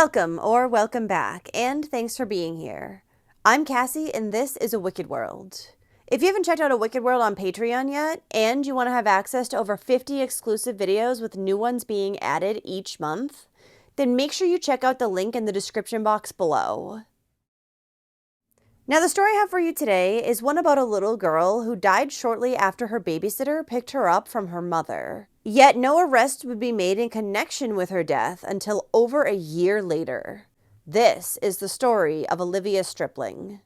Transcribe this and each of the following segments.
Welcome or welcome back, and thanks for being here. I'm Cassie, and this is A Wicked World. If you haven't checked out A Wicked World on Patreon yet, and you want to have access to over 50 exclusive videos with new ones being added each month, then make sure you check out the link in the description box below. Now, the story I have for you today is one about a little girl who died shortly after her babysitter picked her up from her mother. Yet no arrest would be made in connection with her death until over a year later. This is the story of Olivia Stripling.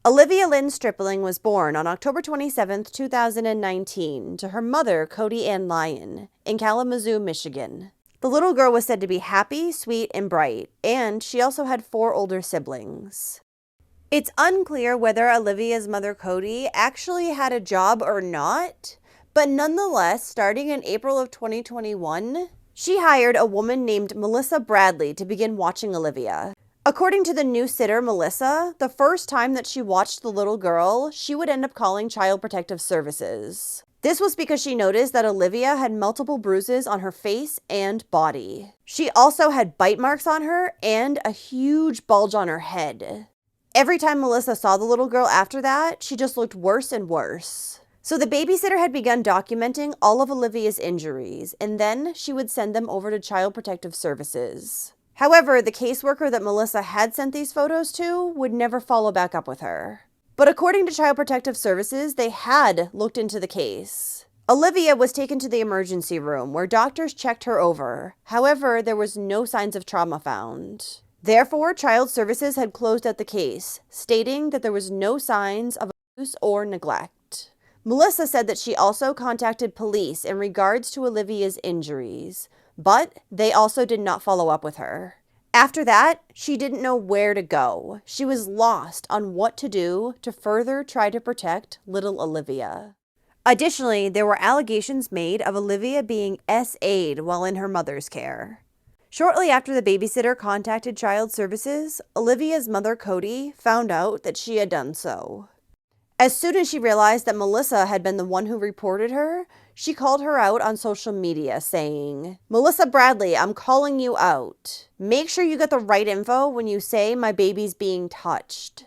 Olivia Lynn Stripling was born on October 27, 2019, to her mother, Cody Ann Lyon, in Kalamazoo, Michigan. The little girl was said to be happy, sweet, and bright, and she also had 4 older siblings. It's unclear whether Olivia's mother, Cody, actually had a job or not, but nonetheless, starting in April of 2021, she hired a woman named Melissa Bradley to begin watching Olivia. According to the new sitter, Melissa, the first time that she watched the little girl, she would end up calling Child Protective Services. This was because she noticed that Olivia had multiple bruises on her face and body. She also had bite marks on her and a huge bulge on her head. Every time Melissa saw the little girl after that, she just looked worse and worse. So the babysitter had begun documenting all of Olivia's injuries, and then she would send them over to Child Protective Services. However, the caseworker that Melissa had sent these photos to would never follow back up with her. But according to Child Protective Services, they had looked into the case. Olivia was taken to the emergency room where doctors checked her over. However, there was no signs of trauma found. Therefore, Child Services had closed out the case, stating that there was no signs of abuse or neglect. Melissa said that she also contacted police in regards to Olivia's injuries, but they also did not follow up with her. After that, she didn't know where to go. She was lost on what to do to further try to protect little Olivia. Additionally, there were allegations made of Olivia being SA'd while in her mother's care. Shortly after the babysitter contacted Child Services, Olivia's mother, Cody, found out that she had done so. As soon as she realized that Melissa had been the one who reported her, she called her out on social media saying, "Melissa Bradley, I'm calling you out. Make sure you get the right info when you say my baby's being touched."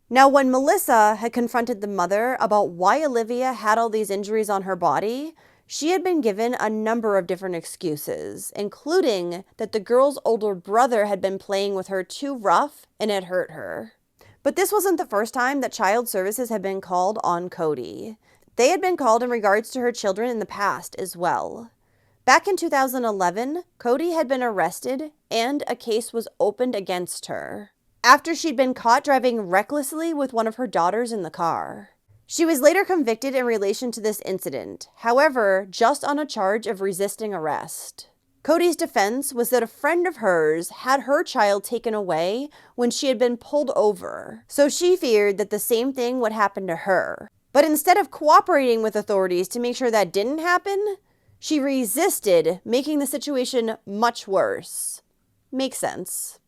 Now, when Melissa had confronted the mother about why Olivia had all these injuries on her body, she had been given a number of different excuses, including that the girl's older brother had been playing with her too rough and had hurt her. But this wasn't the first time that Child Services had been called on Cody. They had been called in regards to her children in the past as well. Back in 2011, Cody had been arrested and a case was opened against her after she'd been caught driving recklessly with one of her daughters in the car. She was later convicted in relation to this incident, however, just on a charge of resisting arrest. Cody's defense was that a friend of hers had her child taken away when she had been pulled over, so she feared that the same thing would happen to her. But instead of cooperating with authorities to make sure that didn't happen, she resisted, making the situation much worse. Makes sense.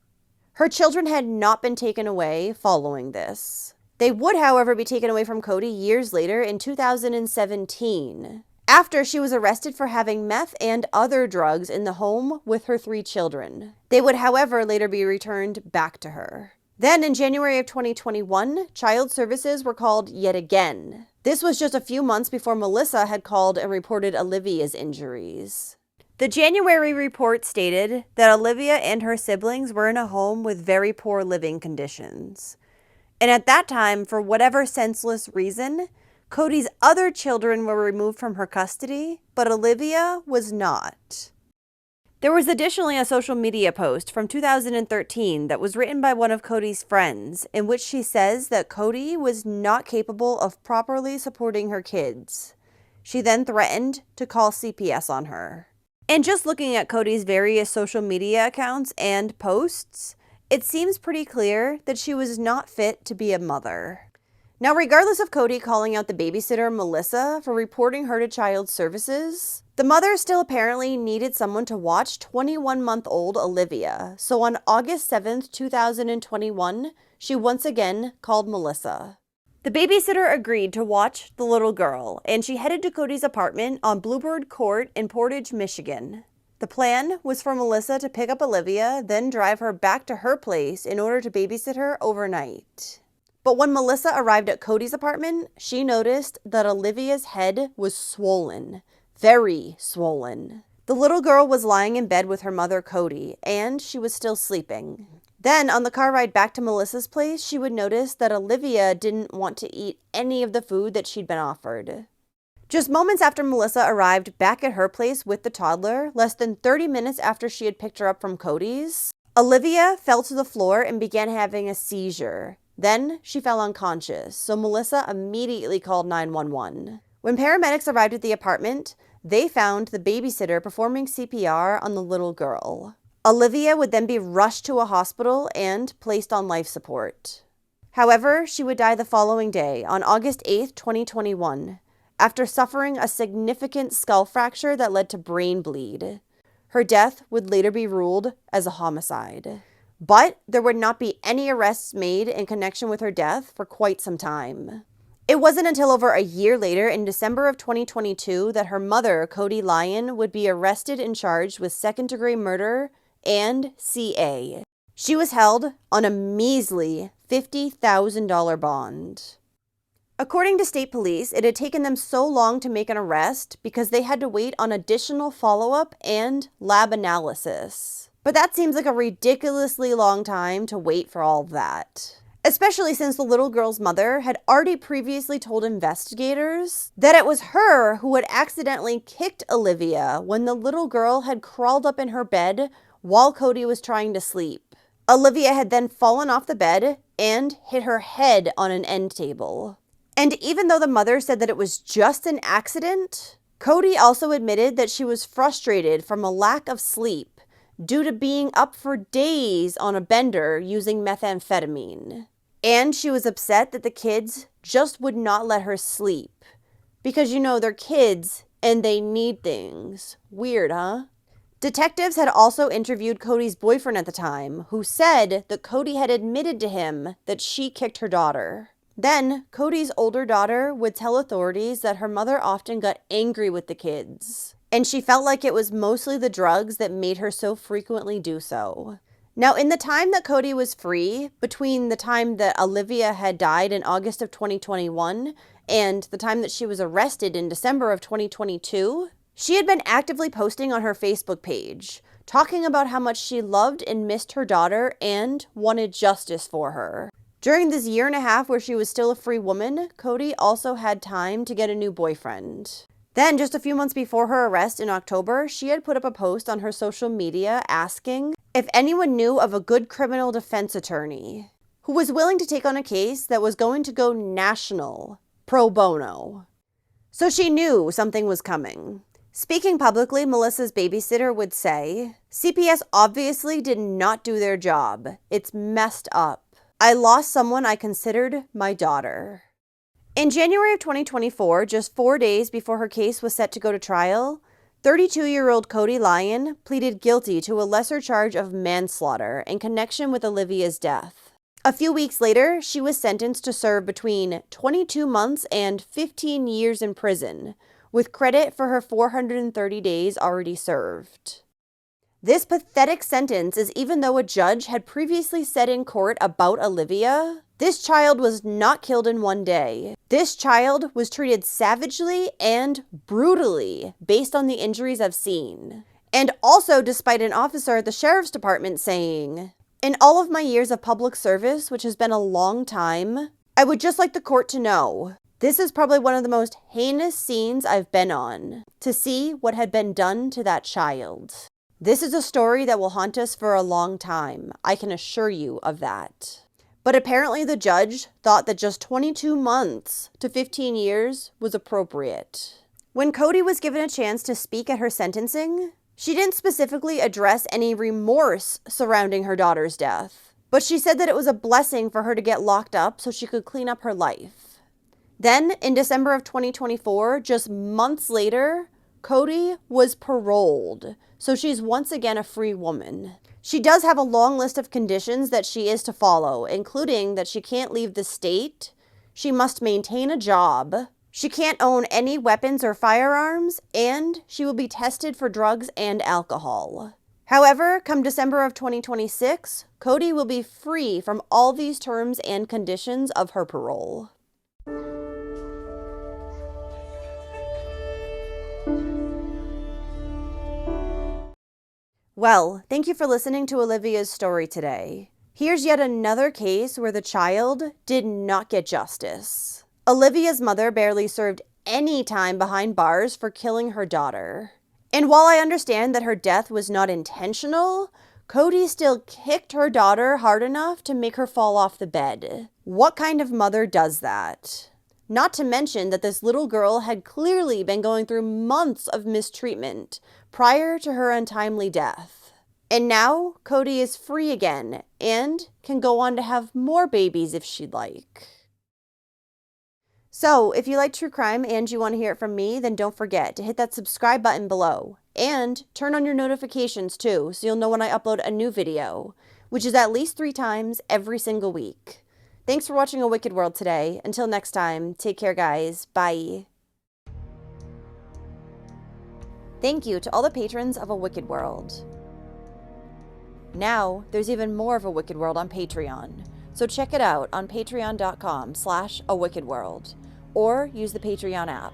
Her children had not been taken away following this. They would, however, be taken away from Cody years later in 2017. After she was arrested for having meth and other drugs in the home with her 3 children. They would, however, later be returned back to her. Then in January of 2021, Child Services were called yet again. This was just a few months before Melissa had called and reported Olivia's injuries. The January report stated that Olivia and her siblings were in a home with very poor living conditions. And at that time, for whatever senseless reason, Cody's other children were removed from her custody, but Olivia was not. There was additionally a social media post from 2013 that was written by one of Cody's friends, in which she says that Cody was not capable of properly supporting her kids. She then threatened to call CPS on her. And just looking at Cody's various social media accounts and posts, it seems pretty clear that she was not fit to be a mother. Now, regardless of Cody calling out the babysitter, Melissa, for reporting her to Child Services, the mother still apparently needed someone to watch 21-month-old Olivia. So on August 7th, 2021, she once again called Melissa. The babysitter agreed to watch the little girl, and she headed to Cody's apartment on Bluebird Court in Portage, Michigan. The plan was for Melissa to pick up Olivia, then drive her back to her place in order to babysit her overnight. But when Melissa arrived at Cody's apartment, she noticed that Olivia's head was swollen, very swollen. The little girl was lying in bed with her mother, Cody, and she was still sleeping. Then, on the car ride back to Melissa's place, she would notice that Olivia didn't want to eat any of the food that she'd been offered. Just moments after Melissa arrived back at her place with the toddler, less than 30 minutes after she had picked her up from Cody's, Olivia fell to the floor and began having a seizure. Then she fell unconscious, so Melissa immediately called 911. When paramedics arrived at the apartment, they found the babysitter performing CPR on the little girl. Olivia would then be rushed to a hospital and placed on life support. However, she would die the following day, on August 8, 2021. After suffering a significant skull fracture that led to brain bleed. Her death would later be ruled as a homicide. But there would not be any arrests made in connection with her death for quite some time. It wasn't until over a year later, in December of 2022, that her mother, Cody Lyon, would be arrested and charged with second-degree murder and CA. She was held on a measly $50,000 bond. According to state police, it had taken them so long to make an arrest because they had to wait on additional follow-up and lab analysis. But that seems like a ridiculously long time to wait for all of that. Especially since the little girl's mother had already previously told investigators that it was her who had accidentally kicked Olivia when the little girl had crawled up in her bed while Cody was trying to sleep. Olivia had then fallen off the bed and hit her head on an end table. And even though the mother said that it was just an accident, Cody also admitted that she was frustrated from a lack of sleep due to being up for days on a bender using methamphetamine. And she was upset that the kids just would not let her sleep. Because, they're kids and they need things. Weird, huh? Detectives had also interviewed Cody's boyfriend at the time, who said that Cody had admitted to him that she kicked her daughter. Then, Cody's older daughter would tell authorities that her mother often got angry with the kids, and she felt like it was mostly the drugs that made her so frequently do so. Now, in the time that Cody was free, between the time that Olivia had died in August of 2021 and the time that she was arrested in December of 2022, she had been actively posting on her Facebook page, talking about how much she loved and missed her daughter and wanted justice for her. During this year and a half where she was still a free woman, Cody also had time to get a new boyfriend. Then, just a few months before her arrest in October, she had put up a post on her social media asking if anyone knew of a good criminal defense attorney who was willing to take on a case that was going to go national, pro bono. So she knew something was coming. Speaking publicly, Melissa's babysitter would say, "CPS obviously did not do their job. It's messed up. I lost someone I considered my daughter." In January of 2024, just 4 days before her case was set to go to trial, 32-year-old Cody Lyon pleaded guilty to a lesser charge of manslaughter in connection with Olivia's death. A few weeks later, she was sentenced to serve between 22 months and 15 years in prison, with credit for her 430 days already served. This pathetic sentence is even though a judge had previously said in court about Olivia, this child was not killed in one day. This child was treated savagely and brutally based on the injuries I've seen. And also despite an officer at the sheriff's department saying, "In all of my years of public service, which has been a long time, I would just like the court to know, this is probably one of the most heinous scenes I've been on, to see what had been done to that child. This is a story that will haunt us for a long time. I can assure you of that." But apparently the judge thought that just 22 months to 15 years was appropriate. When Cody was given a chance to speak at her sentencing, she didn't specifically address any remorse surrounding her daughter's death, but she said that it was a blessing for her to get locked up so she could clean up her life. Then, in December of 2024, just months later, Cody was paroled, so she's once again a free woman. She does have a long list of conditions that she is to follow, including that she can't leave the state, She must maintain a job. She can't own any weapons or firearms, and she will be tested for drugs and alcohol. However, come December of 2026, Cody will be free from all these terms and conditions of her parole. Well, thank you for listening to Olivia's story today. Here's yet another case where the child did not get justice. Olivia's mother barely served any time behind bars for killing her daughter. And while I understand that her death was not intentional, Cody still kicked her daughter hard enough to make her fall off the bed. What kind of mother does that? Not to mention that this little girl had clearly been going through months of mistreatment prior to her untimely death. And now Cody is free again and can go on to have more babies if she'd like. So, if you like true crime and you want to hear it from me, then don't forget to hit that subscribe button below. And turn on your notifications too, so you'll know when I upload a new video, which is at least 3 times every single week. Thanks for watching A Wicked World today. Until next time, take care guys. Bye. Thank you to all the patrons of A Wicked World. Now, there's even more of A Wicked World on Patreon, so check it out on patreon.com/awickedworld. Or use the Patreon app.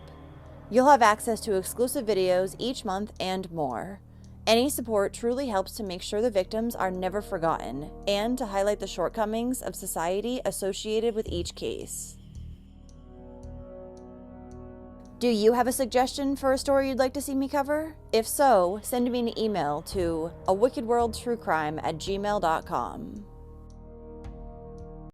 You'll have access to exclusive videos each month and more. Any support truly helps to make sure the victims are never forgotten and to highlight the shortcomings of society associated with each case. Do you have a suggestion for a story you'd like to see me cover? If so, send me an email to awickedworldtruecrime@gmail.com.